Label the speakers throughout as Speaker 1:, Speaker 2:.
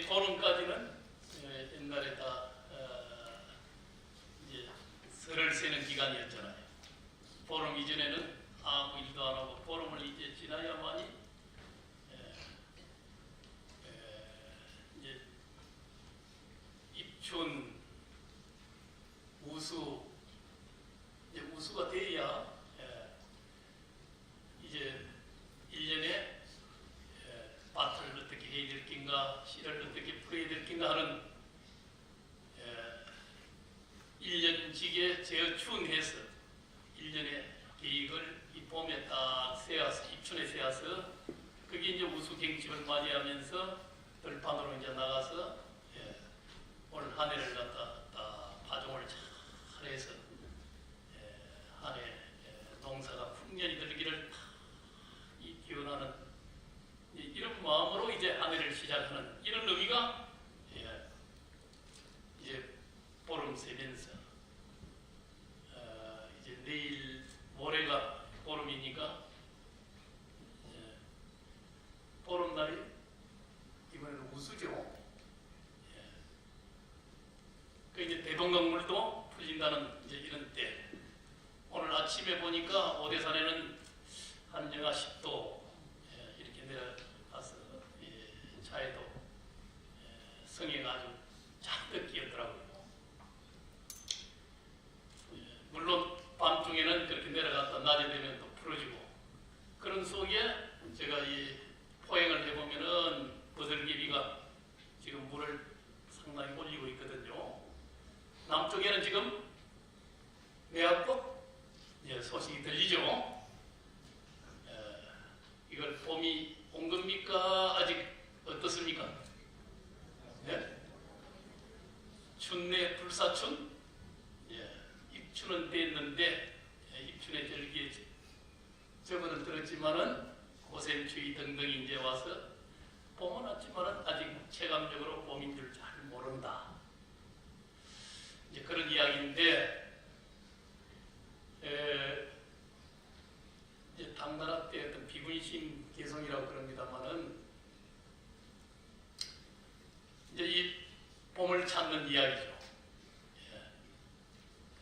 Speaker 1: 보름까지는 옛날에 다 이제 설을 세는 기간이었잖아요. 보름 이전에는 아무 일도 안 하고 보름을 이제 지나야만이 이제 입춘, 우수, 이제 우수가 돼야 이제 1년에 밭을 어떻게 해야 될 낀가, 씨를 어떻게 풀어야 될 낀가 하는 1년직에 재어춘해서 1년의 계획을 이 봄에 딱 세워서, 입춘에 세워서 그게 이제 우수경칩을 맞이하면서 들판으로 이제 나가서 올 한 해를 갖다 딱 파종을 잘해서 한 해 농사가 풍년이 들기를 기원하는 이런 마음으로 이제 한 해를 시작하는 이런 의미가 이제 보름 세면서 이제 내일 모레가 보름이니까 보름날이 이번에는 우수죠. 그 이제 대동강물도 풀린다는 이제 이런 때. 오늘 아침에 보니까 오대산에는 한 영하 10도 이렇게 내려가서 차에도 성에가 아주 잔뜩 끼었더라고요. 물론 밤중에는 그렇게 내려갔다 낮에 되면 또 풀어지고 그런 속에 제가 이 포행을 해보면은 버들개비가 지금 물을 상당히 올리고 있거든요. 남쪽에는 지금 매화꽃 소식이 들리죠. 이걸 봄이 온 겁니까? 아직 어떻습니까? 네? 춘내 불사춘? 입춘은 됐는데 입춘의 절기에 접어는 들었지만은 고샘추위 등등이 이제 와서 봄은 왔지만은 아직 체감적으로 봄인 줄 잘 모른다. 이제 그런 이야기인데 이제 당나라 때 어떤 비군심 개성이라고 그럽니다만은 이제 이 봄을 찾는 이야기죠.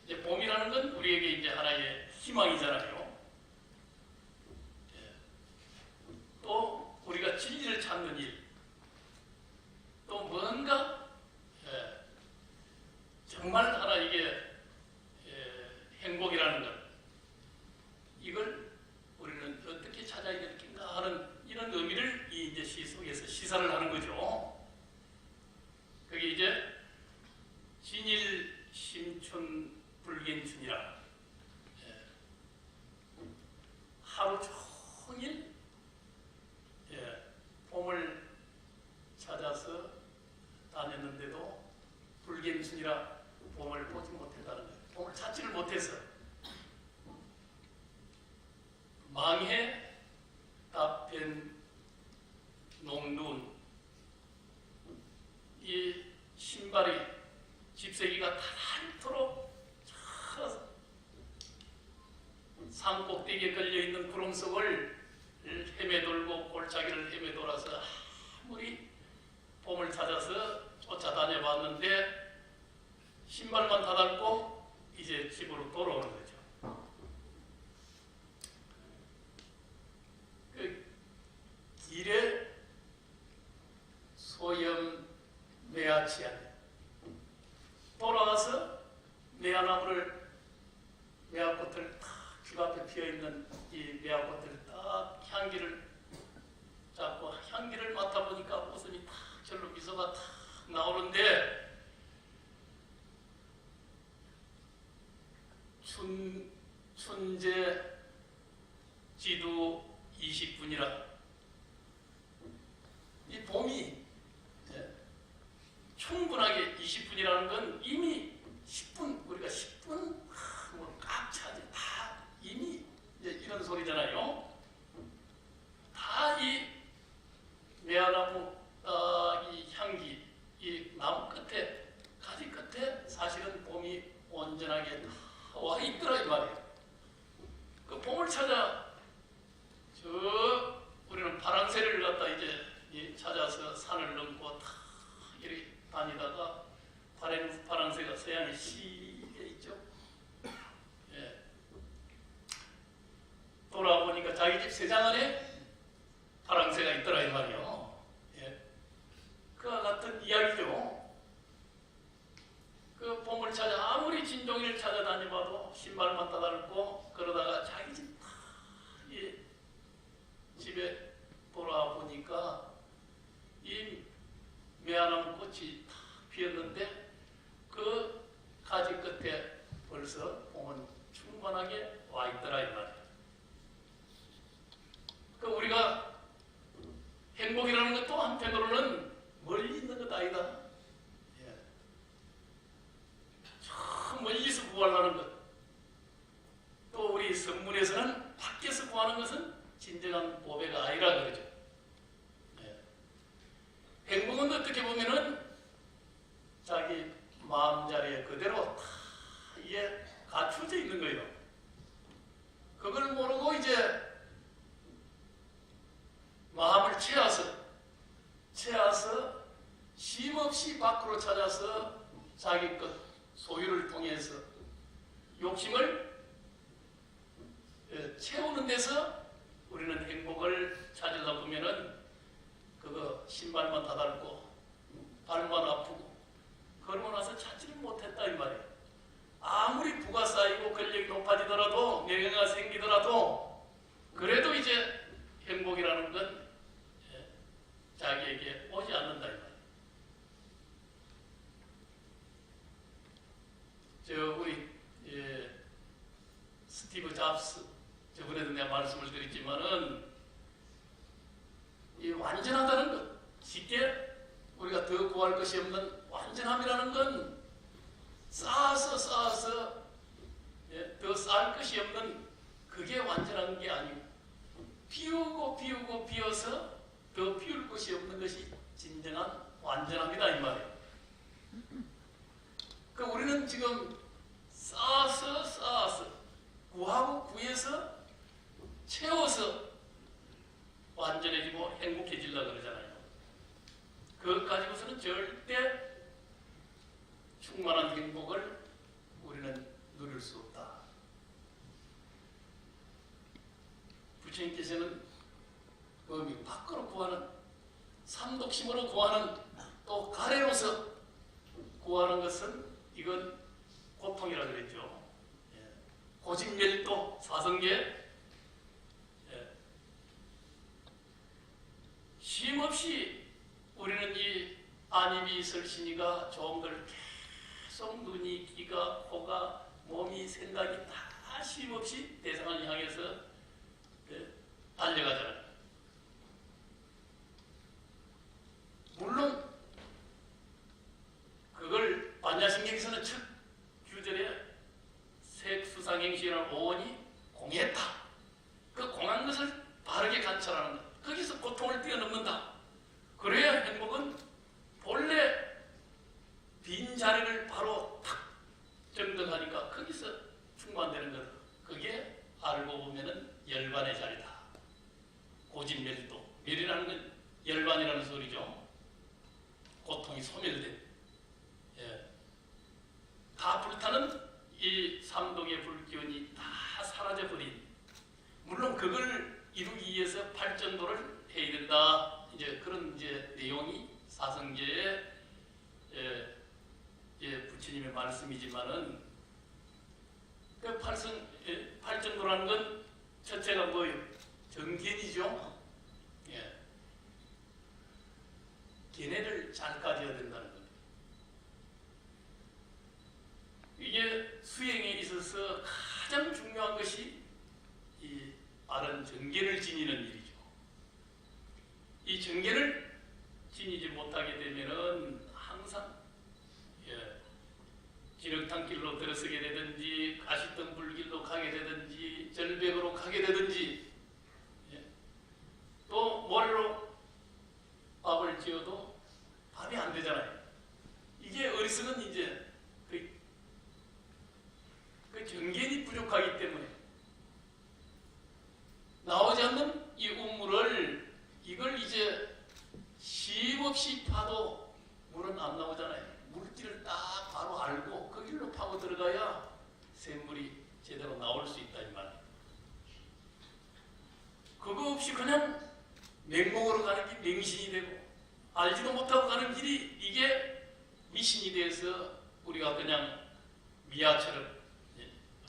Speaker 1: 이제 봄이라는 건 우리에게 이제 하나의 희망이잖아요. 또 우리가 진리를 찾는 일, 또 뭔가 정말 하나 이게 행복이라는 것, 이걸 우리는 어떻게 찾아야 될까 하는 이런 의미를 이 이제 시 속에서 시사를 하는 거죠. 그게 이제 진일 심춘 불견춘이라 하루 종일 봄을 찾아서 다녔는데도 불견춘이라 봄을 보지 못했다는 거예요. 봄을 찾지를 못해서 망해 답변 농눈 이 신발이 집세기가 닳도록 산 꼭대기에 걸려있는 구름 속을 헤매돌고 골짜기를 헤매돌아서 아무리 봄을 찾아서 쫓아다녀봤는데 신발만 다닳고 이제 집으로 돌아오는 거죠. 그 길에 소염 매화치안 돌아와서 매화꽃을 탁 집 앞에 피어있는 이 매화꽃을 딱 향기를 잡고 향기를 맡아보니까 웃음이 탁 절로 미소가 탁 나오는데 춘제 지두 20분이라 이 봄이 충분하게 20분이라는 건 이미 10분 우리가 10분 꽉 차지 다 이미 이제 이런 소리잖아요. 다 이 매화나무 이 향기 이 나무 끝에 가지 끝에 사실은 봄이 온전하게 다 와 있더라 이 말이에요. 그 봄을 찾아 저 고배가 아니라 그러죠. 예. 행복은 어떻게 보면은 자기 마음자리에 그대로 다 이게 갖춰져 있는 거예요. 그걸 모르고 이제 마음을 채워서 쉼없이 밖으로 찾아서 자기 것 소유를 통해서 욕심을 채우는 데서 우리는 행복을 찾으려 보면은 그거 신발만 다닳고 발만 아프고 그러고 나서 찾지를 못했다 이 말이에요. 아무리 부가 쌓이고 권력이 높아지더라도 명예가 생기더라도 그래도 이제 행복이라는 건 자기에게 오지 않는다 이 말이에요. 우리 스티브 잡스 저번에도 내가 말씀을 드렸지만은 이 완전하다는 것 쉽게 우리가 더 구할 것이 없는 완전함이라는 건 쌓아서 더 쌓을 것이 없는 그게 완전한 게 아니고 피우고 피어서 더 피울 것이 없는 것이 진정한 완전합니다 이 말이에요. 그러니까 우리는 지금 쌓아서 구하고 구해서 채워서 완전해지고 행복해지려고 그러잖아요. 그것 가지고서는 절대 충만한 행복을 우리는 누릴 수 없다. 부처님께서는 그 밖으로 구하는 삼독심으로 구하는 또 가래로서 구하는 것은 이건 고통이라 그랬죠. 고진멸도 사성계 쉼없이 우리는 이 안입이 설신이가 좋은 걸 계속 눈이 귀가 코가 몸이 생각이 다 쉼없이 대상을 향해서 달려가잖아요. 물론 그걸 반야신경에서는 첫 규절에 색수상행시라는 오원이 공했다. 그 공한 것을 바르게 관찰하는 것. 거기서 고통을 뛰어넘는다. 그래야 행복은 본래 빈 자리를 바로 탁 정돈하니까 거기서 충만되는 것. 그게 알고 보면은 열반의 자리다. 고진멸도. 멸이라는 건 열반이라는 소리죠. 고통이 소멸된. 다 불타는 이 삼독의 불기운이 다 사라져버린. 물론 그걸 이루기 위해서 발전도를 해야 된다. 이제 그런 이제 내용이 사성계의 부처님의 말씀이지만은 그 발전도라는 건 첫째가 뭐예요? 정견이죠. 견해를 잘 가져야 된다는 겁니다. 이게 수행에 있어서 가장 중요한 것이 이 바른 정견을 지니는 일이죠. 이 정견을 지니지 못하게 되면은 항상 진흙탕길로 들어서게 되든지 가시덤 불길로 가게 되든지 절벽으로 가게 되든지 또 모래로 밥을 지어도 밥이 안 되잖아요. 이게 어리석은 이제 그 정견이 부족하기 때문에 나오지 않는 이 우물을 이걸 이제 쉼없이 파도 물은 안 나오잖아요. 물질을 딱 바로 알고 그 길로 파고 들어가야 샘물이 제대로 나올 수 있다 이 말이에요. 그거 없이 그냥 맹목으로 가는 게 맹신이 되고 알지도 못하고 가는 길이 이게 미신이 돼서 우리가 그냥 미아처럼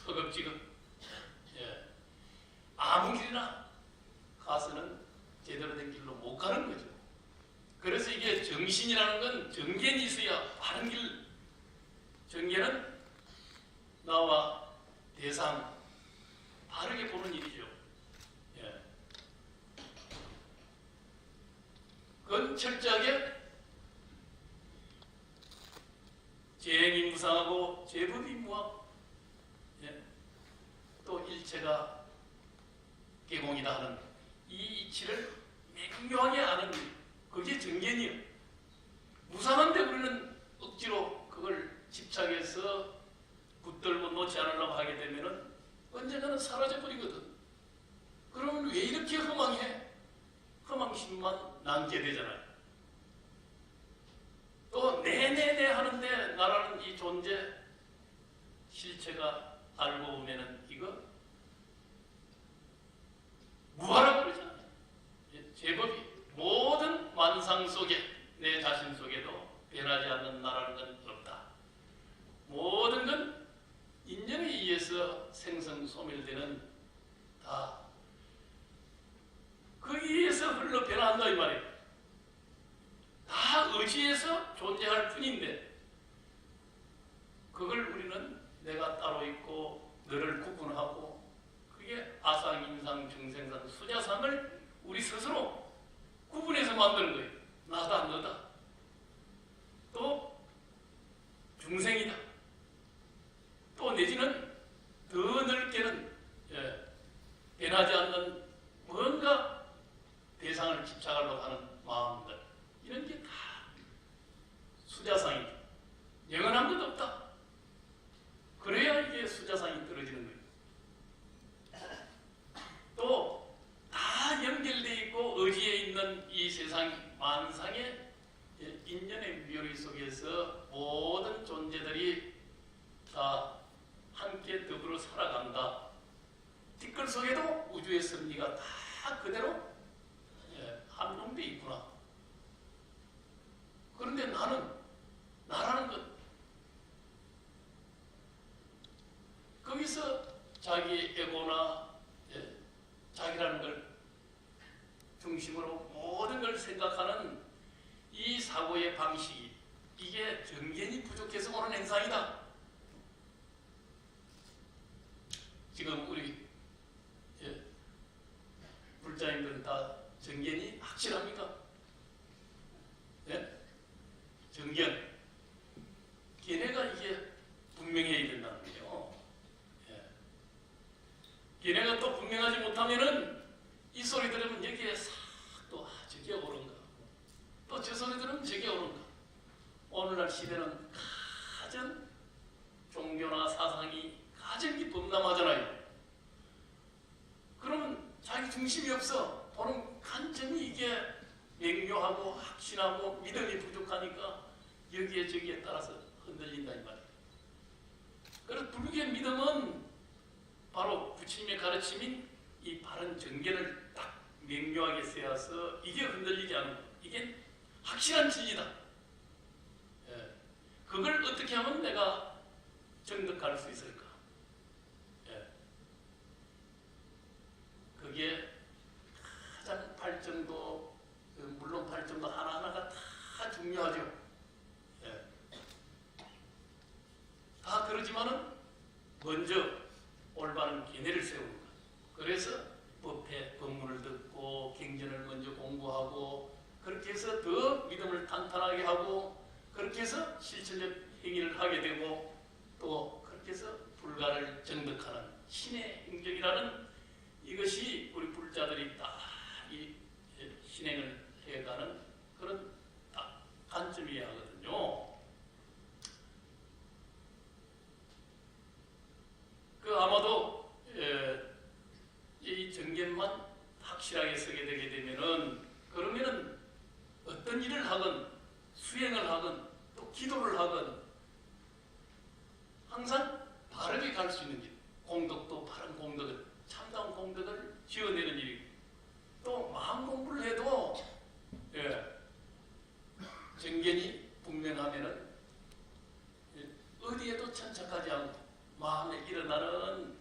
Speaker 1: 허겁지겁 아무 길이나 가서는 제대로 된 길로 못 가는 거죠. 그래서 이게 정신이라는 건 정견이 있어야 바른 길. 정견은 나와 대상 바르게 보는 일이죠. 그건 철저하게 재행이 무상하고 제법이 무하고 또 일체가 개공이다 하는 이 이치를 명료하게 아는 거예요. 그게 정견이요. 무상한데 우리는 억지로 그걸 집착해서 붙들고 놓지 않으려고 하게 되면은 언젠가는 사라져버리거든. 그러면 왜 이렇게 허망해? 허망심만 남게 되잖아요. 또 네네네 하는데 나라는 이 존재 실체가 알고 보면은 이거 무하라고 그러잖아요. 제법이 모든 만상 속에 내 자신 속에도 변하지 않는 나라는 건 없다. 모든 건 인연에 의해서 생성소멸되는 다 거기에서 흘러 변한다 이 말이에요. 다 의지에서 존재할 뿐인데 그걸 우리는 내가 따로 있고 너를 구분하고 그게 아상, 인상, 중생상, 수자상을 우리 스스로 구분해서 만드는 거예요. 나다 너다. 또 중생이다. 또 내지는 더 넓게는 변하지 않는 뭔가 대상을 집착하려고 하는 마음들 이런 게 다 수자상이죠. 영원한 것 없다. 그래야 이게 수자상이 떨어지는 거예요. 또 다 연결되어 있고 의지에 있는 이 세상 만상의 인연의 묘리 속에서 모든 존재들이 다 함께 더불어 살아간다. 티끌 속에도 우주의 섭리가 다 그대로 함용되어 있구나. 그런데 나라는 것 거기서 자기 에고나 자기라는 걸 중심으로 모든 걸 생각하는 이 사고의 방식이 이게 정견이 부족해서 오는 현상이다. 지금 우리 불자님들은 다 정견이 확실합니까? 예? 정견. 걔네가 이게 분명해야 된다는 거예요. 예. 걔네가 또 분명하지 못하면은 이 소리 들으면 여기에 싹 또 저게 옳은가. 또 저 소리 들으면 저게 옳은가. 오늘날 시대는 가장 종교나 사상이 가장 범람하잖아요. 그러면 자기 중심이 없어. 보는 관점이 이게 명료하고 확신하고 믿음이 부족하니까 여기에 저기에 따라서 흔들린다 이 말이에요. 그래서 불교의 믿음은 바로 부처님의 가르침인 이 바른 정견을 딱 명료하게 세워서 이게 흔들리지 않는 거예요. 이게 확실한 진리다. 예. 그걸 어떻게 하면 내가 정득할 수 있을까? 예. 그게 가장 발전도 물론 발전도 하나하나가 다 중요하죠. 예. 다 그러지만은 먼저 올바른 견해를 세우는 것. 그래서 법회 법문을 듣고 경전을 먼저 공부하고 그렇게 해서 더 믿음을 탄탄하게 하고 그렇게 해서 실천적 행위를 하게 되고 또 그렇게 해서 불가를 정득하는 신의 행정이라는 이것이 우리 불자들이 딱 이 신행을 해가는 그런 딱 관점이어야 하거든요. 아마도 이 정견만 확실하게 서게 되게 되면은 그러면은 어떤 일을 하건 수행을 하건 또 기도를 하건 항상 바르게 갈 수 있는 길, 공덕도 바른 공덕을 참다운 공덕을 지어내는 일이고 또 마음 공부를 해도 정견이 분명하면은 어디에도 천착하지 않고 마음에 일어나는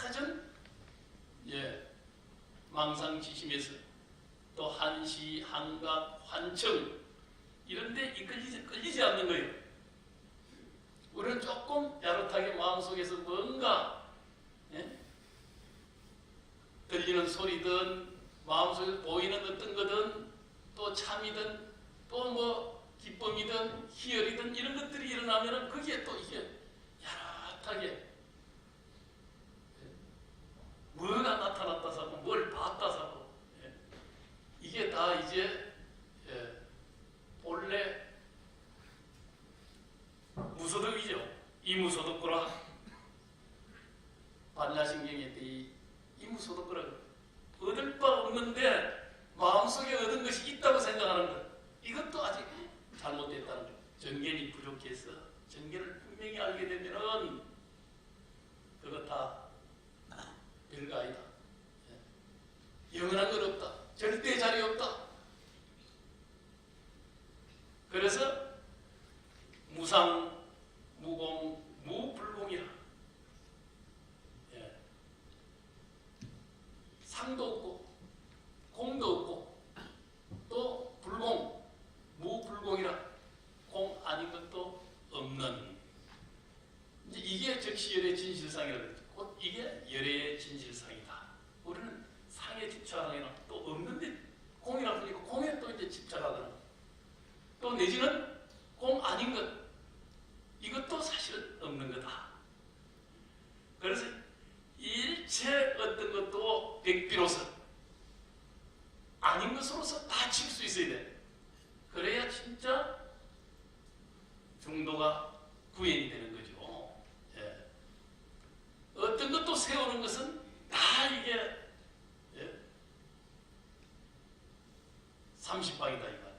Speaker 1: 가장 망상지심에서 또 한시, 한각, 환청 이런 데 끌리지 않는 거예요. 우리는 조금 야릇하게 마음속에서 뭔가 들리는 소리든 마음속에 보이는 어떤 거든 또 참이든 또 뭐 기쁨이든 희열이든 이런 것들이 일어나면은 거기에 또 이게 야릇하게 뭐가 나타났다 사고 뭘 봤다 사고 아닌 것으로서 다 칠 수 있어야 돼. 그래야 진짜 중도가 구현이 되는 거죠. 예. 어떤 것도 세우는 것은 다 이게 30방이다 이거.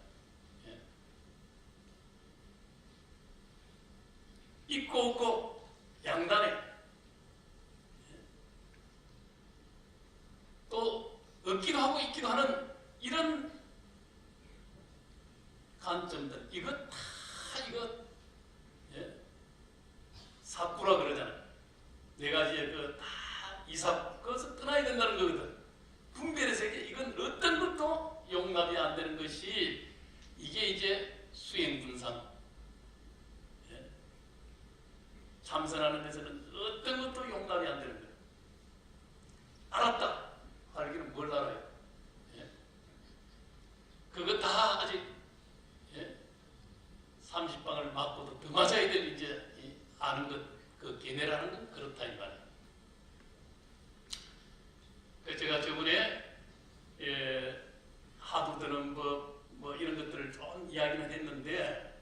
Speaker 1: 예. 있고 없고 양단에 또 없기도 하고 있기도 하는 이런 관점들, 이거 다 이거 사꾸라 그러잖아요. 네 가지의 그 다 이삽 그것을 떠나야 된다는 거거든. 분별의 세계, 이건 어떤 것도 용납이 안 되는 것이 이게 이제 수행분상. 참선하는 데서는 어떤 것도 용납이 안 되는 거예요. 알았다. 알기는 뭘 알아요? 그거 다 아직 30방을 맞고도 더 맞아야 될 이제 아는 것, 그 견해라는 건 그렇다 이 말이에요. 제가 저번에 하도 드는 법, 뭐 이런 것들을 좀 이야기는 했는데,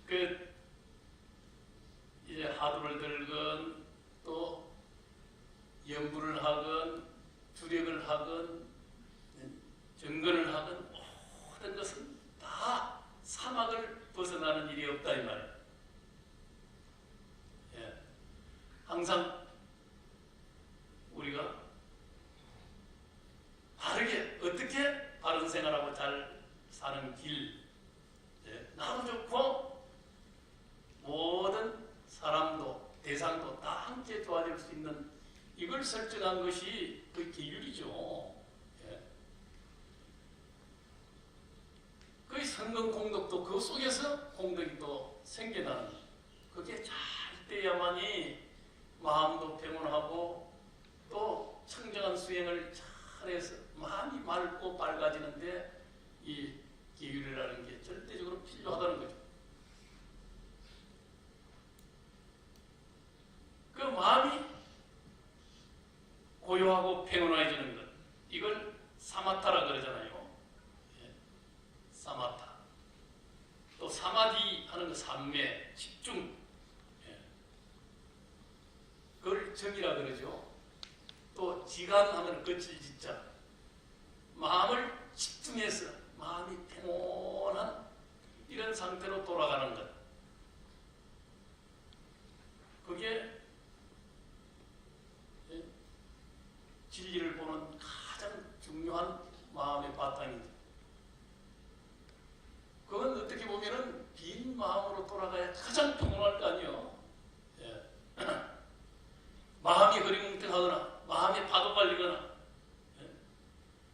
Speaker 1: 그 이제 하도를 들건 또 연부를 하건 주력을 하건 정근을 하건 모든 것은 다 사막을 벗어나는 일이 없다 이 말이에요. 항상 우리가 바르게 어떻게 바른 생활하고 잘 사는 길, 나도 좋고 모든 사람도 대상도 다 함께 도와줄 수 있는 이걸 설정한 것이 그 기율이죠. 그 성공 공덕도 그 속에서 공덕이 또 생겨나는, 그게 잘 돼야만이 마음도 평온하고 또 청정한 수행을 잘해서 마음이 맑고 밝아지는데 이 기율이라는 게 절대적으로 필요하다는 거죠. 그 마음이 고요하고 평온해지는 것, 이걸 사마타라 그러잖아요. 사마타. 또 사마디 하는 거 삼매, 집중. 그걸 정이라 그러죠. 또 지간하면 거칠 짓자. 마음을 집중해서 마음이 평온한 이런 상태로 돌아가는 것. 그게 진리를 보는 가장 중요한 마음의 바탕이죠. 그건 어떻게 보면은 빈 마음으로 돌아가야 가장 평온할 거 아니에요. 마음이 흐리뭉텅하거나 마음에 파도 깔리거나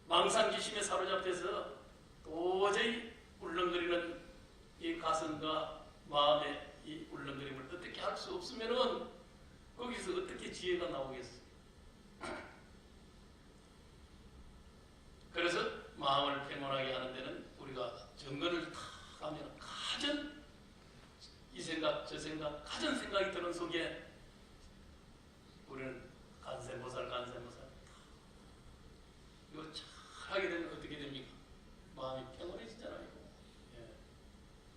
Speaker 1: 망상기심에 사로잡혀서 도저히 울렁거리는 이 가슴과 마음의 이 울렁거림을 어떻게 할 수 없으면은 거기서 어떻게 지혜가 나오겠어요? 그래서 마음을 평온하게 하는 데는 우리가 정근을 탁 하면 가전 이 생각 저 생각 가전 생각이 드는 속에 우리는 간세모살 이거 잘 하게 되면 어떻게 됩니까? 마음이 평온해지잖아요.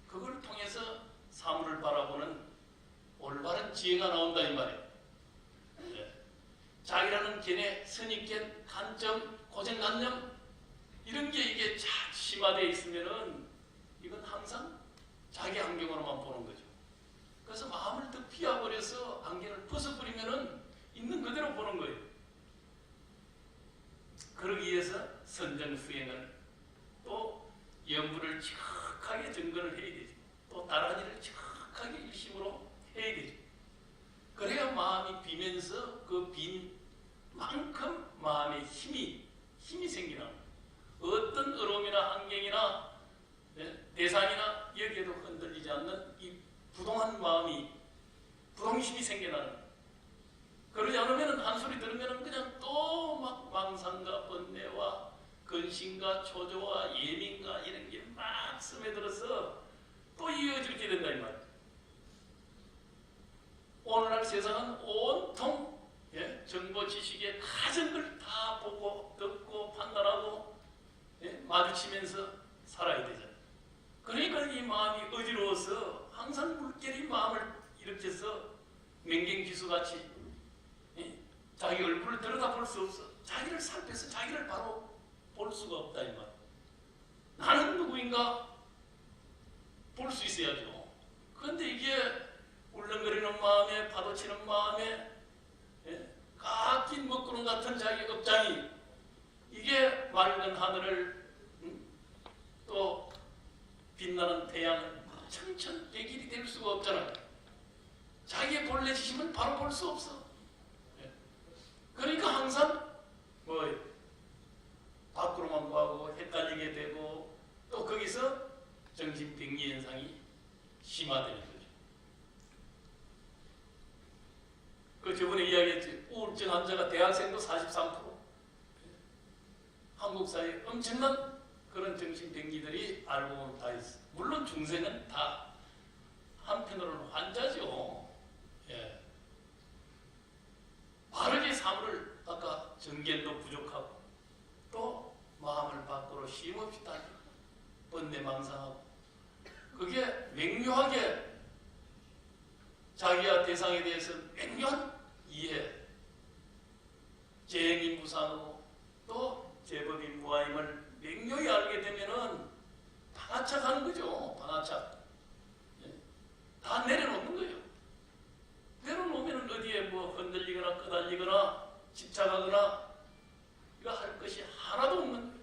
Speaker 1: 그걸 통해서 사물을 바라보는 올바른 지혜가 나온다 이 말이에요. 자기라는 견해, 선입견, 간점, 고정관념 이런 게 이게 잘 심화되어 있으면은 이건 항상 자기 안경으로만 보는 거죠. 그래서 마음을 더 비워버려서 안경을 벗어버리면은 있는 그대로 보는 거예요. 그러기 위해서 선정수행을 또 염불을 정확하게 정근을 해야 되죠. 또 다른 일을 정확하게 일심으로 해야 되죠. 그래야 마음이 비면서 그 빈 만큼 마음의 힘이 생기는 거예요. 어떤 어려움이나 환경이나 대상이나 여기에도 흔들리지 않는 이 부동한 마음이 부동심이 생겨나는 거예요. 그러지 않으면 한 소리 들으면 그냥 또 막 망상과 번뇌와 근심과 초조와 예민과 이런 게 막 스며들어서 또 이어지게 된다 이 말이에요. 오늘날 세상은 온통 정보 지식의 가진 걸 다 바치면서 살아야 되잖아요. 그러니까 이 마음이 어지러워서 항상 물결이 마음을 일으켜서 맹경기수같이 자기 얼굴을 들여다볼 수 없어. 자기를 살펴서 자기를 바로 볼 수가 없다 이 말. 나는 누구인가 볼 수 있어야죠. 그런데 이게 울렁거리는 마음에 파도치는 마음에 깎인 먹구름 같은 자기 업장이 이게 맑은 하늘을 또 빛나는 태양을 천천백일이 될 수가 없잖아요. 자기의 본래 지심은 바로 볼 수 없어. 그러니까 항상 밖으로만 보고 헷갈리게 되고 또 거기서 정신병리 현상이 심화되는 거죠. 그 저번에 이야기했지. 우울증 환자가 대학생도 43%. 한국 사회에 엄청난 그런 정신병리들이 알고 보면 다 있어. 물론 중생은 다 한편으로는 환자죠. 예. 바르게 사물을 아까 정견도 부족하고 또 마음을 밖으로 쉼없이 따지고 번뇌망상하고 그게 명료하게 자기와 대상에 대해서 명료한 이해, 재행이 무상하고 또 제법이 무아임을 명료히 알게 되면은 방아착하는 거죠. 방아착. 다 내려놓는 거예요. 내려놓으면 어디에 뭐 흔들리거나 끄달리거나 집착하거나 이거 할 것이 하나도 없는 거예요.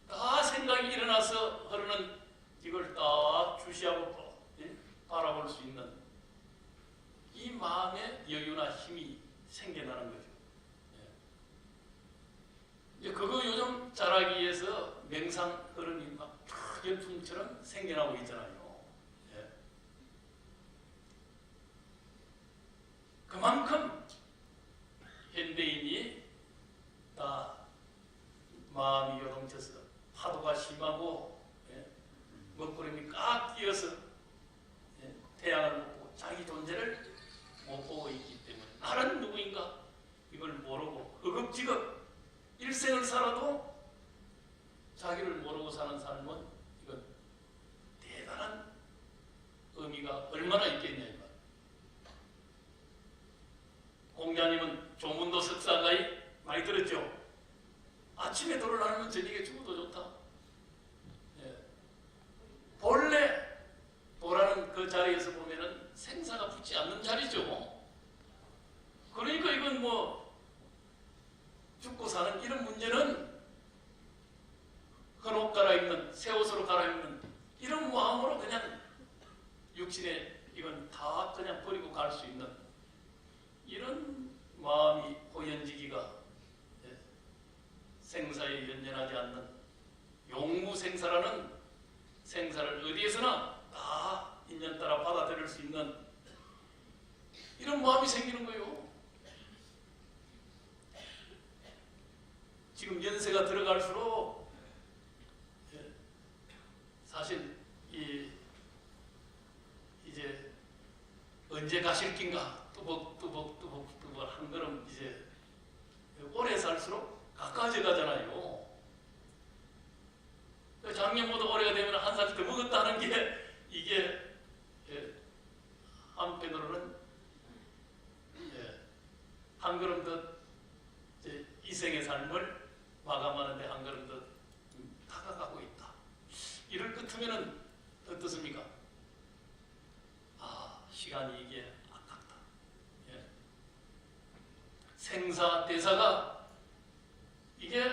Speaker 1: 다 생각이 일어나서 흐르는 이걸 딱 주시하고 바라볼 수 있는 이 마음의 여유나 힘이 생겨나는 거죠. 이제 그거 요즘 잘하기 위해서 명상 흐름이 막 열풍처럼 생겨나고 있잖아요. 예. 그만큼 현대인이 다 마음이 요동쳐서 파도가 심하고 먹구름이 꽉 끼어서 태양을 못 보고 자기 존재를 못 보고 있기 때문에 나는 누구인가 이걸 모르고 허겁지겁 일생을 살아도 자기를 모르고 사는 삶은 이건 대단한 의미가 얼마나 있겠냐 이 말. 공자님은 조문도 석사가이 많이 들었죠. 아침에 돌을 하면 저녁에 죽어도 좋다. 예. 본래 도라는 그 자리에서 보면은 생사가 붙지 않는 자리죠. 그러니까 이건 뭐 죽고 사는 이런 문제는 헌 옷 갈아입는 새 옷으로 갈아입는 이런 마음으로 그냥 육신에 이건 다 그냥 버리고 갈 수 있는 이런 마음이 호연지기가 생사에 연연하지 않는 용무생사라는 생사를 어디에서나 다 인연 따라 받아들일 수 있는 이런 마음이 생기는 거예요. 지금 연세가 들어갈수록 사실 이제 언제 가실 낀가 뚜벅 한 걸음 이제 오래 살수록 가까워져 가잖아요. 작년보다 올해가 되면 한 살 더 먹었다는 게 이게 한편으로는 한 걸음 더 이생의 삶을 마감하는데 한 걸음 더 다가가고 있다. 이럴 끝이면은 어떻습니까? 아, 시간이 이게 아깝다. 생사 대사가 이게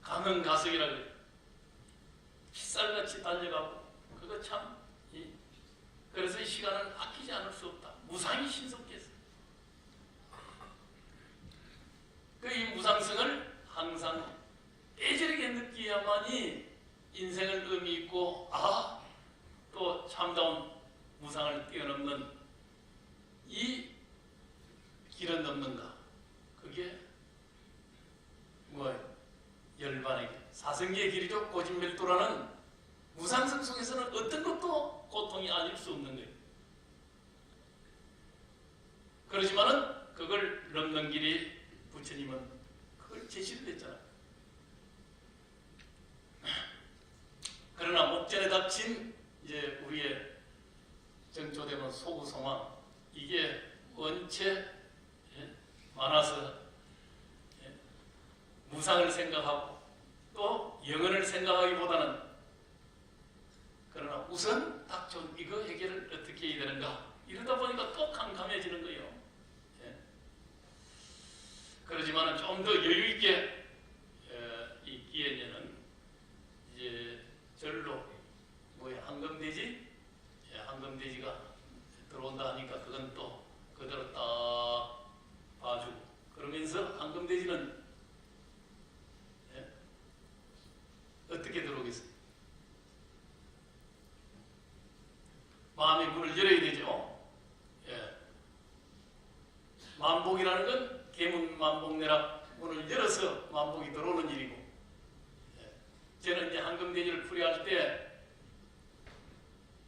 Speaker 1: 가능가석이라 그래요. 빗살같이 달려가고 그거 참 그래서 이 시간을 아끼지 않을 수 없다. 무상이 신속해서 이 무상성을 항상 애절하게 느끼야만이 인생을 의미 있고 또 참다운 무상을 뛰어넘는 이 길은 넘는가. 그게 뭐예요? 열반의 길, 사성기의 길이죠. 고진멸도라는 무상성 속에서는 어떤 것도 고통이 아닐 수 없는 거예요. 그렇지만은 그걸 넘는 길이 부처님은 그걸 제시를 했잖아요. 무상을 생각하고 또 영혼을 생각하기보다는 그러나 우선 닥쳐온 이거 해결을 어떻게 해야 되는가 이러다 보니까 또 캄캄해지는 거예요. 예. 그러지만 좀 더 여유 있게 이 기해년은 이제 절로 뭐야 황금돼지, 예, 황금돼지가 들어온다 하니까 그건 또 그대로 딱 봐주고 그러면서 황금돼지는 예, 어떻게 들어오겠어요? 마음의 문을 열어야 되죠. 예. 만복이라는 건 계문 만복내라 문을 열어서 만복이 들어오는 일이고, 예. 저는 이제 황금돼지를 풀이할 때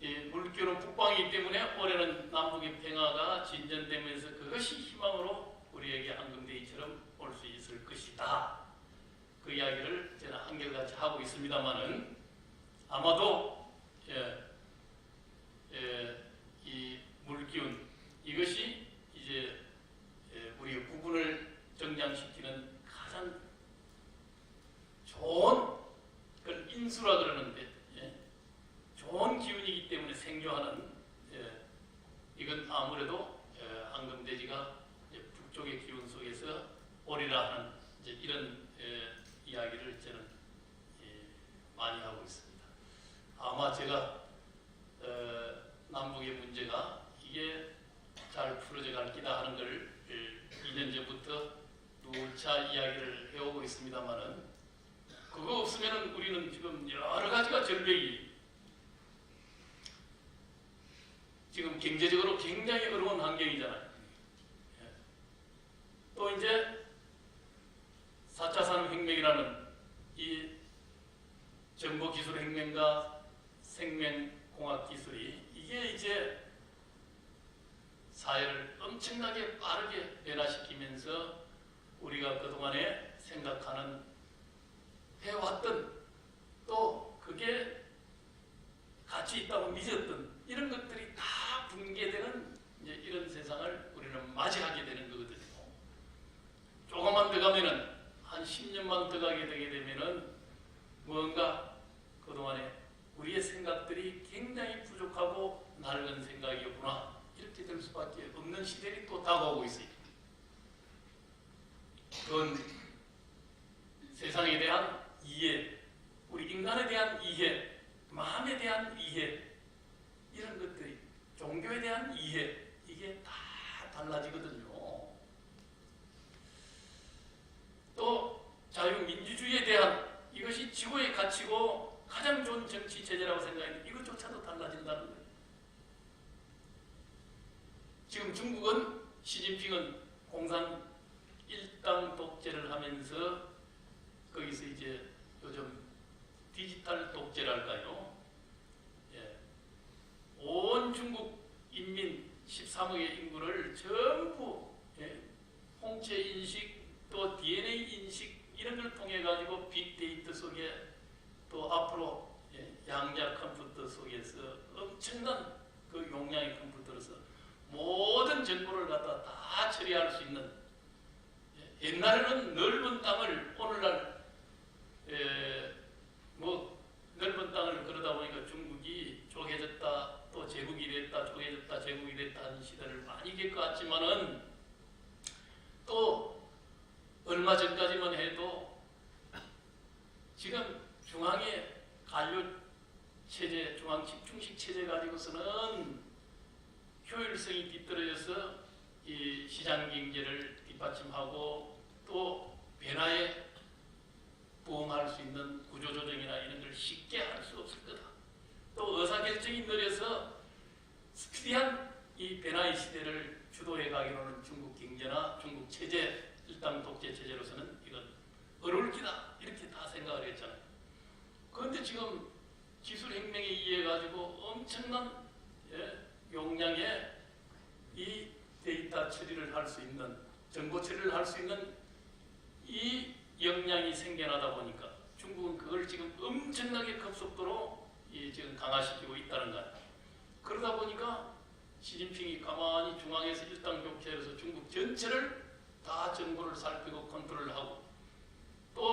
Speaker 1: 이 물기운은 북방이기 때문에 올해는 남북의 평화가 진전되면서 그것이 희망으로 우리에게 황금돼지처럼 올 수 있을 것이다. 그 이야기를 저는 한결같이 하고 있습니다만은 아마도 이 물기운 이것이 이제 우리의 구분을 정장시키는 가장 좋은 그걸 인수라 그러는데 좋은 기운이기 때문에 생겨하는 이건 아무래도 황금돼지가 북쪽의 기운 속에서 오리라 하는 이제 이런 이야기를 저는 많이 하고 있습니다. 아마 제가 남북의 문제가 이게 잘 풀어져 갈 기다 하는 걸 2년 전부터 누차 이야기를 해오고 있습니다만은 그거 없으면 우리는 지금 여러 가지가 절벽이 지금 경제적으로 굉장히 어려운 환경이잖아요. 또 이제 4차 산업혁명이라는 이 정보기술혁명과 생명공학기술이 이게 이제 사회를 엄청나게 빠르게 변화시키면서 우리가 그동안에 생각하는 해왔던 또 그게 가치 있다고 믿었던 이런 것들이 다 붕괴되는 이제 이런 세상을 우리는 맞이하게 되는 거거든요. 조금만 더 가면은 한 10년만 더 가게 되게 되면은 뭔가 그동안에 우리의 생각들이 굉장히 부족하고 낡은 생각이었구나 이렇게 될 수밖에 없는 시대이 또 다가오고 있어요. 그건 세상에 대한 이해, 우리 인간에 대한 이해, 마음에 대한 이해 이런 것들이 종교에 대한 이해 이게 다 달라지거든요. 또 자유민주주의에 대한 이것이 지구의 가치고 가장 좋은 정치 체제라고 생각했는데 이것조차도 달라진다는 거예요. 지금 중국은 시진핑은 공산 일당 독재를 하면서 거기서 이제 요즘 디지털 독재랄까요? 예. 온 중국 인민 13억의 인구를 전부 홍채 인식 또 DNA 인식 이런 걸 통해 가지고 빅데이터 속에 또 앞으로 양자 컴퓨터 속에서 엄청난 그 용량의 컴퓨터로서 모든 정보를 갖다 다 처리할 수 있는 옛날에는 넓은 땅을 오늘날 뭐 넓은 땅을 그러다 보니까 중국이 쪼개졌다 또 제국이 됐다 쪼개졌다 제국이 됐다 하는 시대를 많이 겪어왔지만은 또 얼마 전까지만 해도 지금 중앙의 관료 체제, 중앙 집중식 체제 가지고서는 효율성이 뒤떨어져서 이 시장 경제를 뒷받침하고 또 변화에 부응할 수 있는 구조조정이나 이런 걸 쉽게 할 수 없을 거다. 또 의사결정이 느려서 스피디한 이 변화의 시대를 주도해 가기로는 중국 경제나 중국 체제, 일당 독재 체제로서는 이건 어려울 기다. 이렇게 다 생각을 했잖아요. 그런데 지금 기술혁명에 의해 가지고 엄청난 용량의 이 데이터 처리를 할 수 있는, 정보 처리를 할 수 있는 이 역량이 생겨나다 보니까 중국은 그걸 지금 엄청나게 급속도로 지금 강화시키고 있다는 거예요. 그러다 보니까 시진핑이 가만히 중앙에서 일당 독재로서 중국 전체를 다 정보를 살피고 컨트롤하고 또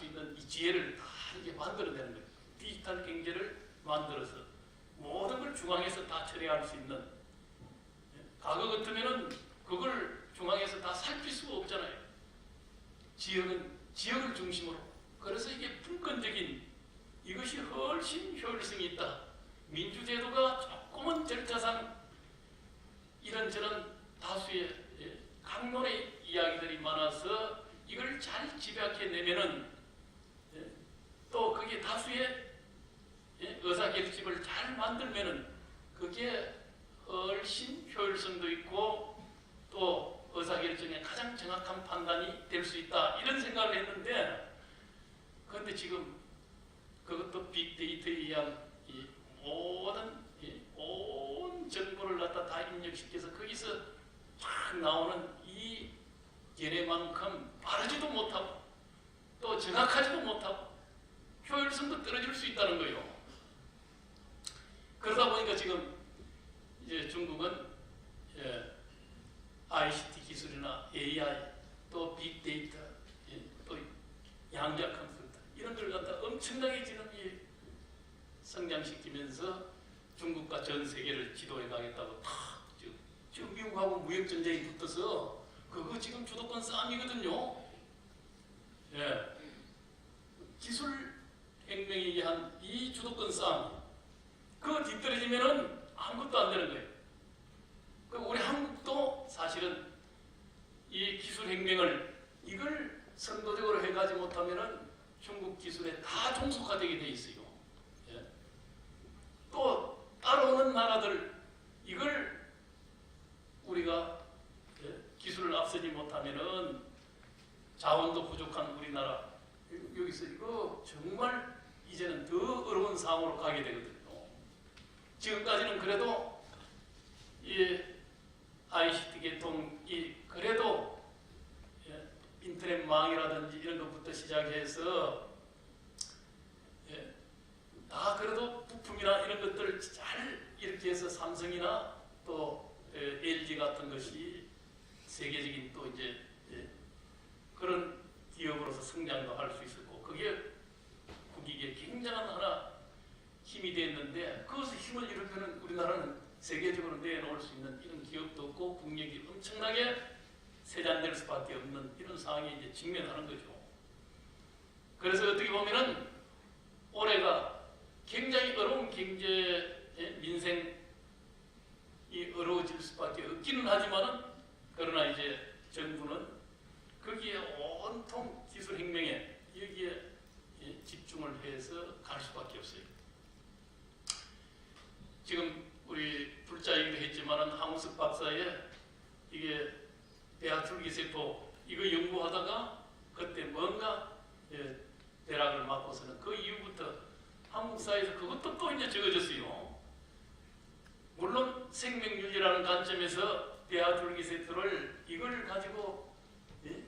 Speaker 1: 수 있는 이 지혜를 다 이게 만들어내는 거예요. 디지털 경제를 만들어서 모든 걸 중앙에서 다 처리할 수 있는. 과거 같으면은 그걸 중앙에서 다 살필 수가 없잖아요. 지역은 지역을 중심으로. 그래서 이게 분권적인 이것이 훨씬 효율성이 있다. 민주제도가 조금은 절차상 이런저런 다수의 강론의 이야기들이 많아서 이걸 잘 집약해내면은 또 그게 다수의 의사결집을 잘 만들면은 그게 훨씬 효율성도 있고 또 의사결정에 가장 정확한 판단이 될 수 있다. 이런 생각을 했는데 그런데 지금 그것도 빅데이터에 의한 이 모든 온 정보를 갖다 다 입력시켜서 거기서 쫙 나오는 이 견해만큼 빠르지도 못하고 또 정확하지도 못하고 효율성도 떨어질 수 있다는 거예요. 그러다 보니까 지금 이제 중국은 ICT 기술이나 AI 또 빅데이터 또 양자 컴퓨터 이런 걸 갖다 엄청나게 지금 성장시키면서 중국과 전 세계를 지도해 가겠다고 지금 미국하고 무역 전쟁이 붙어서 그거 지금 주도권 싸움이거든요. 기술 혁명에 의한 이 주도권 싸움 그거 뒤떨어지면은 아무것도 안 되는 거예요. 우리 한국도 사실은 이 기술 혁명을 이걸 선도적으로 해가지 못하면은 중국 기술에 다 종속화되게 돼 있어요. 또 따라오는 나라들 이걸 우리가 기술을 앞서지 못하면은 자원도 부족한 우리나라 여기서 이거 정말 이제는 더 어려운 상황으로 가게 되거든요. 지금까지는 그래도 이 ICT 계통이 그래도 인터넷망이라든지 이런 것부터 시작해서 다 그래도 부품이나 이런 것들을 잘 이렇게 해서 삼성이나 또 LG 같은 것이 세계적인 또 이제 그런 기업으로서 성장도 할 수 있었고 그게 국익에 굉장한 하나 힘이 됐는데 그것을 힘을 잃으면 우리나라는 세계적으로 내놓을 수 있는 이런 기업도 없고 국력이 엄청나게 세잔될 수밖에 없는 이런 상황에 이제 직면하는 거죠. 그래서 어떻게 보면은 올해가 굉장히 어려운 경제 민생이 어려워질 수밖에 없기는 하지만은 그러나 이제 정부는 거기에 온통 기술혁명에 여기에 집중을 해서 갈 수밖에 없어요. 지금 우리 불자 얘기도 했지만은 황우석 박사의 이게 대학 줄기세포 이거 연구하다가 그때 뭔가 대락을 맞고서는 그 이후부터 한국 사회에서 그것도 또 이제 적어졌어요. 물론 생명윤리라는 관점에서 대학 줄기세포를 이걸 가지고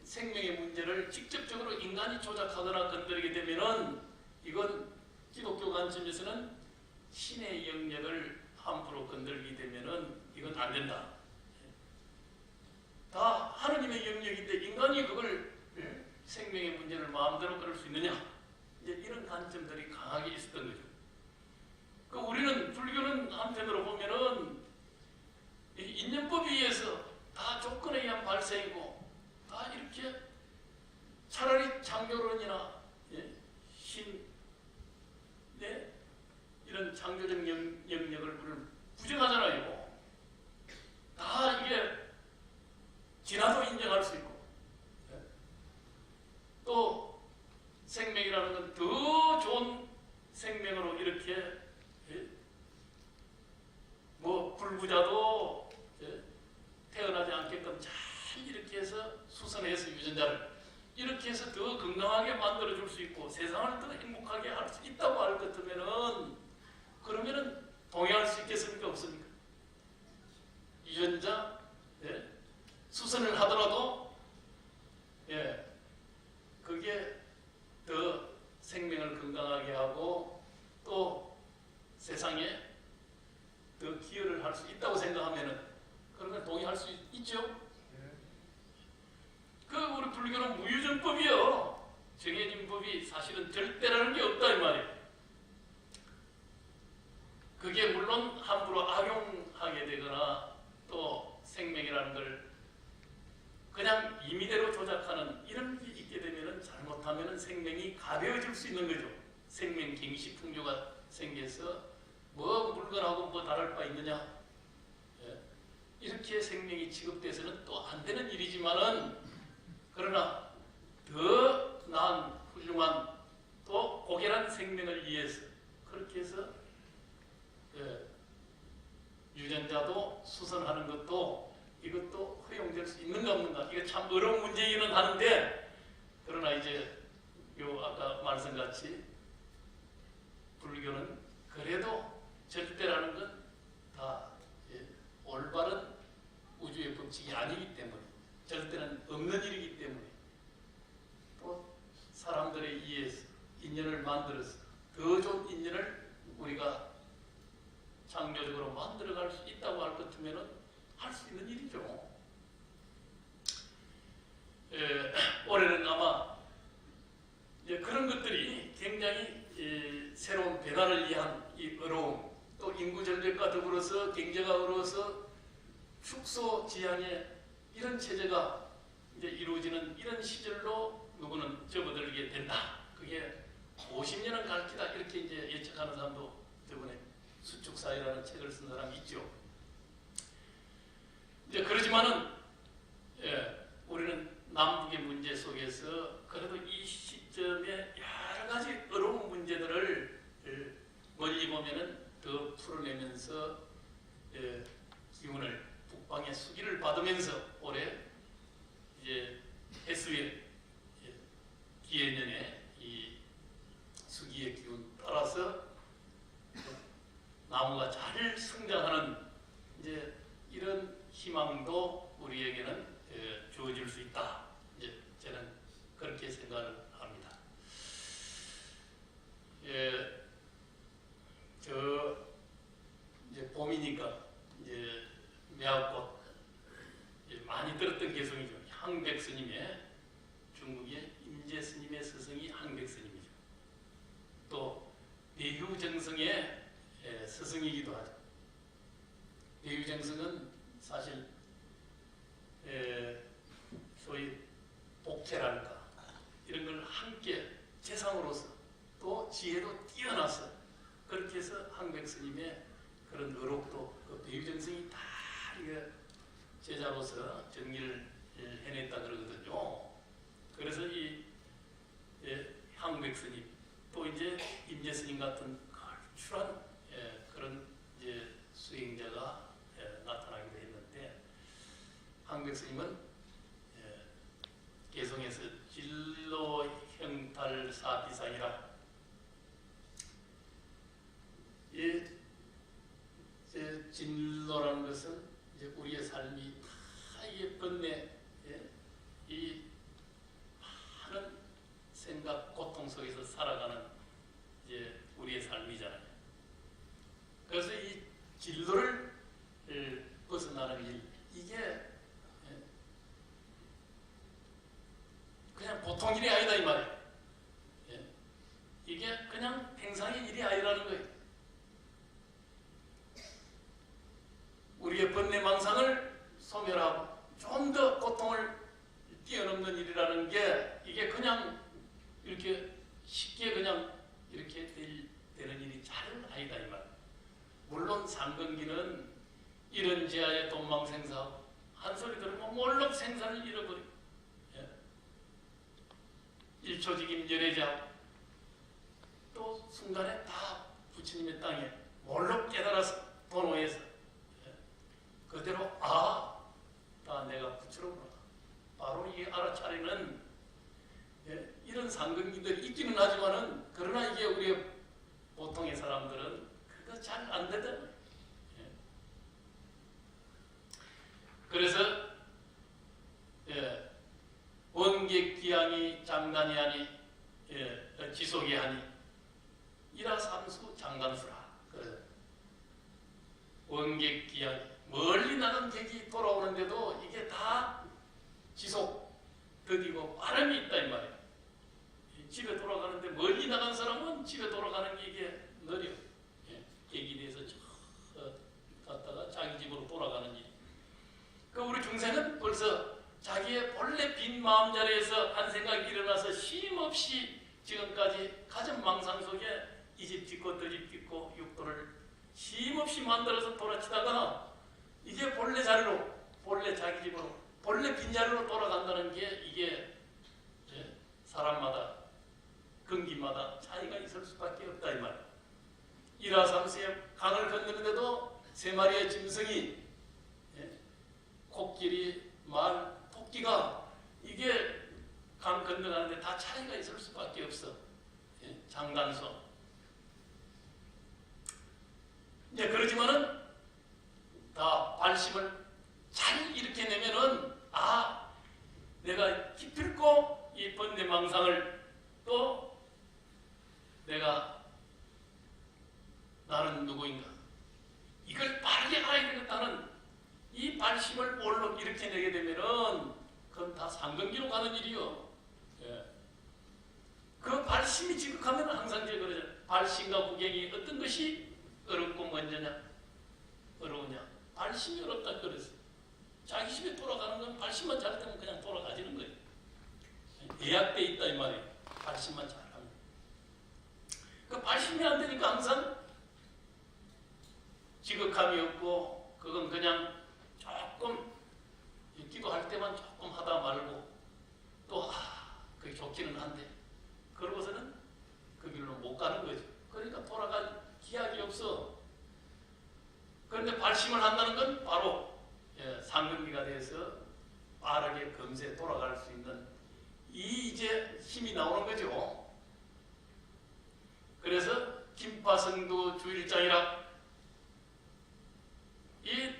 Speaker 1: 생명의 문제를 직접적으로 인간이 조작하거나 건드리게 되면은 이건 기독교 관점에서는 신의 영역을 함부로 건들게 되면은 이건 안 된다. 다 하느님의 영역인데 인간이 그걸 생명의 문제를 마음대로 그럴 수 있느냐? 이제 이런 관점들이 강하게 있었던 거죠. 그 우리는 불교는 한편으로 보면은 인연법에 의해서 다 조건에 의한 발생이고 다 이렇게 차라리 창조론이나 신 이런 창조적 영역을 부정하잖아요. 다 이게 진화도 인정할 수 있고 또 생명이라는 건 더 좋은 생명으로 이렇게 뭐 불구자도 태어나지 않게끔 잘 이렇게 해서 수선해서 유전자를 이렇게 해서 더 건강하게 만들어줄 수 있고 세상을 더 행복하게 할 수 있다고 할 것 같으면은 그러면은 동의할 수 있겠습니까? 없습니까? 유전자 수선을 하더라도 그게 더 생명을 건강하게 하고 또 세상에 더 기여를 할 수 있다고 생각하면은 그러면 동의할 수 있죠? 그 우리 불교는 무유전법이요. 정해진 법이 사실은 절대라는 게 없다 이 말이에요. 그게 물론 함부로 악용하게 되거나 또 생명이라는 걸 그냥 임의대로 조작하는 이런 게 있게 되면 잘못하면 생명이 가벼워질 수 있는 거죠. 생명 갱시 풍조가 생겨서 뭐 물건하고 뭐 다를 바 있느냐, 예. 이렇게 생명이 취급돼서는 또 안 되는 일이지만은 그러나 더 나은 훌륭한 또 고결한 생명을 위해서 그렇게 해서 유전자도 수선하는 것도 이것도 허용될 수 있는가 없는가, 이거 참 어려운 문제이기는 하는데, 그러나 이제 요 아까 말씀같이 불교는 그래도 절대라는 건 다 올바른 우주의 법칙이 아니기 때문에, 절대는 없는 일이기 때문에, 또 사람들에 의해서 인연을 만들어서 더 좋은 인연을 우리가 창조적으로 만들어갈 수 있다고 할 것 같으면 할 수 있는 일이죠. 올해는 아마 그런 것들이 굉장히 새로운 변화를 위한 이 어려움, 또 인구 절벽과 더불어서 경제가 어려워서 축소 지향의 이런 체제가 이제 이루어지는 이런 시절로 누구는 접어들게 된다. 그게 50년은 갈 기다 이렇게 이제 예측하는 사람도 저번에 수축사회라는 책을 쓴 사람이 있죠. 이제 그러지만은 우리는 남북의 문제 속에서 그래도 이 시점에 여러 가지 어려운 문제들을 멀리 보면은 더 풀어내면서 기운을 북방의 수기를 받으면서 올해 이제 해수의 기해년에 이 수기의 기운 따라서 나무가 잘 성장하는 이제 이런 희망도 우리에게는 주어질 수 있다. 이제 저는 그렇게 생각을 합니다. 이제 봄이니까 이제 매화꽃 많이 들었던 개성이죠. 항백 스님의, 중국의 임재 스님의 스승이 항백 스님이죠. 또 대유정성의 스승이기도 하죠. 대유정성은 사실 소위 복태랄까 이런 걸 함께 재상으로서 또 지혜도 뛰어나서 그렇게 해서 항백 스님의 그런 의록도 그 대유정성이 다 제자로서 정리를 해냈다 그러거든요. 그래서 이 항백 스님 또 이제 임재 스님 같은 걸출한 그런 이제 수행자가 나타나기도 했는데, 항백 스님은 개성에서 진로 형탈 사비상이라 이 진로라는 것은 이제 우리의 삶이 다 이게 번뇌 이 많은 생각 고통 속에서 살아가는 이제 우리의 삶이잖아요. 그래서 이 진로를 벗어나는 일, 이게 그냥 보통 일이 아니다 이 말이에요. 이게 그냥 평상의 일이 아니라는 거예요. 우리의 번뇌망상을 소멸하고 좀 더 고통을 뛰어넘는 일이라는 게 이게 그냥 이렇게 쉽게 그냥 이렇게 되는 일이 잘 아니다 이 말. 물론 상근기는 이런 제하에 돈망생사하고 한 소리 들으면 몰록 생사를 잃어버리고 일초직임 열애자하고 또 순간에 다 부처님의 땅에 몰록 깨달아서 도노해서 그대로 다 내가 부처로구나 바로 이 알아차리는 이런 상근기들이 있기는 하지만은 그러나 이게 우리의 보통의 사람들은 그거 잘 안 되더라고요. 그래서 원객기양이 장단이 하니 지속이 하니 이라삼수 장단수라. 그래서 원객기양이 멀리 나간 객이 돌아오는데도 이게 다 지속, 더디고 빠름이 있다 이 말이에요. 집에 돌아가는데 멀리 나간 사람은 집에 돌아가는 게 이게 느려. 계기대에서 갔다가 자기 집으로 돌아가는 일. 그 우리 중생은 벌써 자기의 본래 빈 마음자리에서 한 생각이 일어나서 쉼없이 지금까지 가진 망상 속에 이 집 짓고 저 집 짓고 육도를 쉼없이 만들어서 돌아치다가 이게 본래 자리로, 본래 자기 집으로, 본래 빈자리로 돌아간다는 게 이게 사람마다 근기마다 차이가 있을 수밖에 없다 이 말이야. 일화삼수의 강을 건너는데도 세 마리의 짐승이, 코끼리, 말, 토끼가 이게 강 건너가는데 다 차이가 있을 수밖에 없어. 장단소. 그러지만은 다 발심을 잘 일으켜내면은 내가 기필코 이 번뇌망상을 또 내가 나는 누구인가 이걸 바르게 알아야 되겠다는 이 발심을 올로 일으켜내게 되면은 그건 다 상근기로 가는 일이요. 그 발심이 지극하면 항상 제가 그러죠. 발심과 구경이 어떤 것이 어렵고 먼저냐? 어려우냐? 발심이 어렵다 그랬어. 자기 집에 돌아가는 건 발심만 잘되면 그냥 돌아가지는 거예요. 예약돼 있다 이 말이에요. 발심만 잘하면. 그 발심이 안 되니까 항상 지극함이 없고 그건 그냥 조금 기도할 때만 조금 하다 말고 또 그게 좋기는 한데 그러고서는 그 길로 못 가는 거죠. 그러니까 돌아갈 기약이 없어. 그런데 발심을 한다는 건 바로 상근기가 돼서 빠르게 금세 돌아갈 수 있는 이제 힘이 나오는 거죠. 그래서 김파성도 주일장이라 이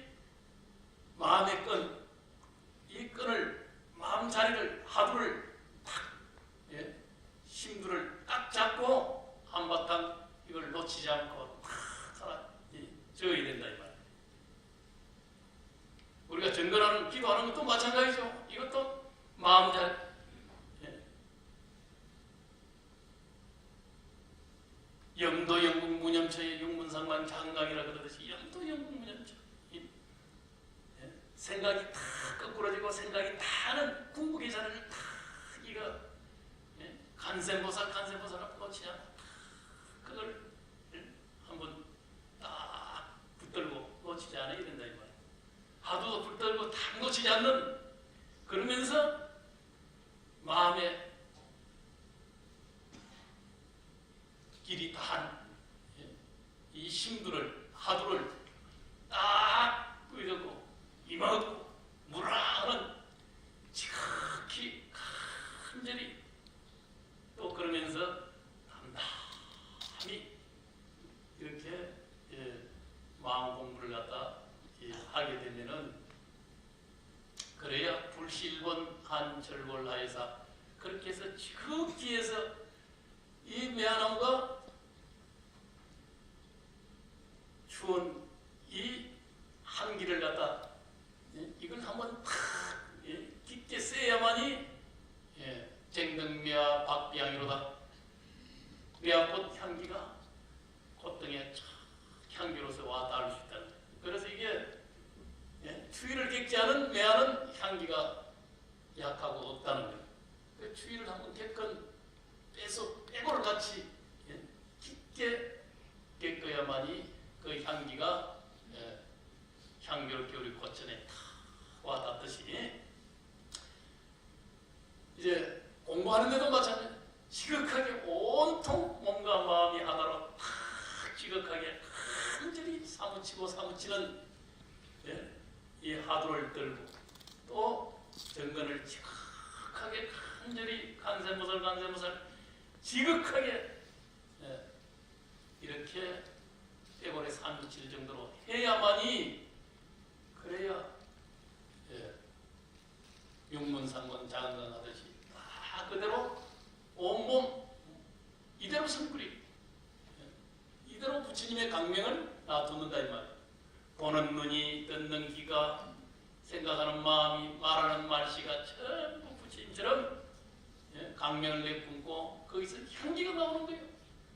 Speaker 1: 마음의 끈, 이 끈을 마음 자리를 하두를 탁 심두를 딱 잡고 한바탕 이걸 놓치지 않고 탁 저어야 된다 이 말. 우리가 정근하는 기도하는 것도 마찬가지죠. 이것도 마음 자리. 영도 영국 무념처의 육문상만 장강이라 그러듯이 영도 영국 무념처. 생각이 다 거꾸러지고 생각이 다는 궁극의 자리를 다 이거 간센보살 앞에 놓치지 않고 그걸 한번 딱 붙들고 놓치지 않아야 된다 이 말이야. 하도도 붙들고 딱 놓치지 않는 그러면서 마음의 길이 다한 이 심두를 하두를 딱 의젓고 임하고 무라하는 지극히 간절히 또 그러면서 담담히 이렇게 마음 공부를 갖다 하게 되면은 그래야 불실본 한철골하에사 그렇게 해서 지극히 해서 이 미안함과 추운 이 한기를 갖다 이걸 한번 탁 깊게 쐬야만이 쟁등미와 박비향이로다. 미화꽃 향기가 콧등에 향기로서 와 닿을 수 있다는 거예요. 그래서 이게 추위를 겪지 않은 매화는 향기가 약하고 없다는 거예요. 그 추위를 한번 겪은 빼고를 같이 깊게 겪어야만이 그 향기가 향기롭게 우리 콧전에 다 와닿듯이 이제 공부하는데도 마찬가지. 지극하게 온통 몸과 마음이 하나로 다 지극하게 간절히 사무치는 이 하두를 들고 또 정근을 지극하게 간절히 간세무설 지극하게 이렇게 빼고래 사무칠 정도로 해야만이 그래야 육문상권 장강하듯이 다 그대로 온몸 이대로 성구리 이대로 부처님의 강명을 놔두는다 이 말이에요. 보는 눈이 듣는 귀가 생각하는 마음이 말하는 말씨가 전부 부처님처럼 강명을 내뿜고 거기서 향기가 나오는 거예요.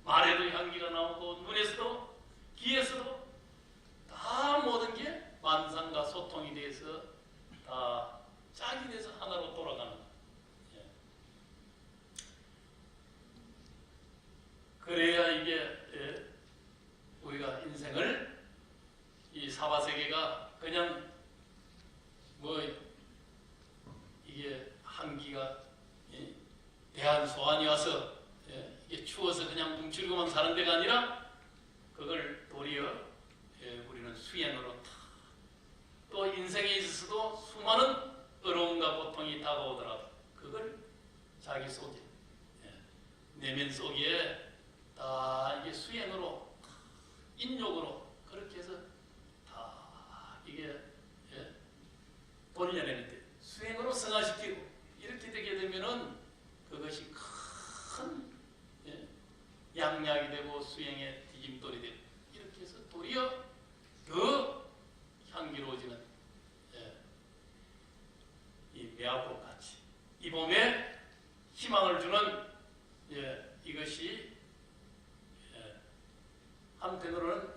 Speaker 1: 말에도 향기가 나오고 눈에서도 귀에서도 다 모든 게 만상과 소통이 돼서 다 짝이 돼서 하나로 돌아가는 거예요. 예. 그래야 이게 우리가 인생을 이 사바세계가 그냥 뭐 이게 한기가 대한소환이 와서 이게 추워서 그냥 뭉치고만 사는 데가 아니라 그걸 도리어 우리는 수행으로 또 인생에 있어서도 수많은 어려움과 고통이 다가오더라도 그걸 자기 속에 내면 속에 다 이게 수행으로 인욕으로 그렇게 해서 다 이게 돌려내는데 수행으로 승화시키고 이렇게 되게 되면은 그것이 큰 양약이 되고 수행의 디딤돌이 되고 이렇게 해서 도리어 더 향기로워지는 이 매화꽃 같이 이 봄에 희망을 주는 이것이 한편으로는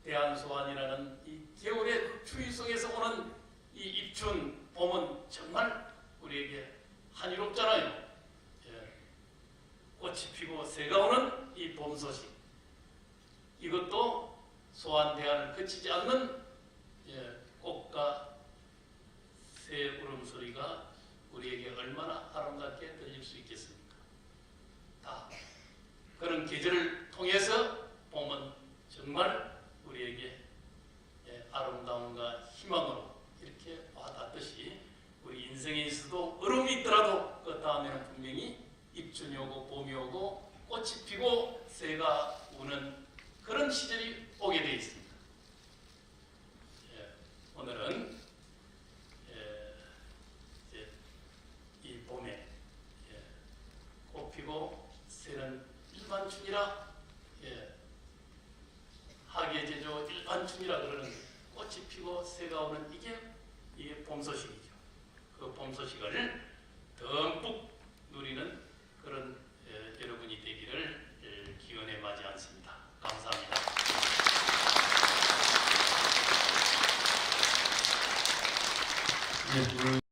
Speaker 1: 대한소환이라는 이 겨울의 추위 속에서 오는 이 입춘 봄은 정말 우리에게 한이롭잖아요. 꽃이 피고 새가 오는 이 봄 소식 이것도 소환대안을 거치지 않는 꽃과 새 울음소리가 우리에게 얼마나 아름답게 들릴 수 있겠습니까? 다 그런 계절을 통해서 봄은 정말 우리에게 아름다움과 희망으로 이렇게 와닿듯이 우리 인생에 있어도 어려움이 있더라도 그 다음에는 분명히 입춘이 오고 봄이 오고 꽃이 피고 새가 우는 그런 시절이 오게 되어 있습니다. 오늘은 이 봄에 꽃 피고 새는 일반춘이라 하계제조 일반춘이라 그러는 꽃이 피고 새가 오는 이게 봄 소식이죠. 그 봄 소식을 듬뿍 누리는 그런 여러분이 되기를 기원해 마지 않습니다. 감사합니다.
Speaker 2: 네,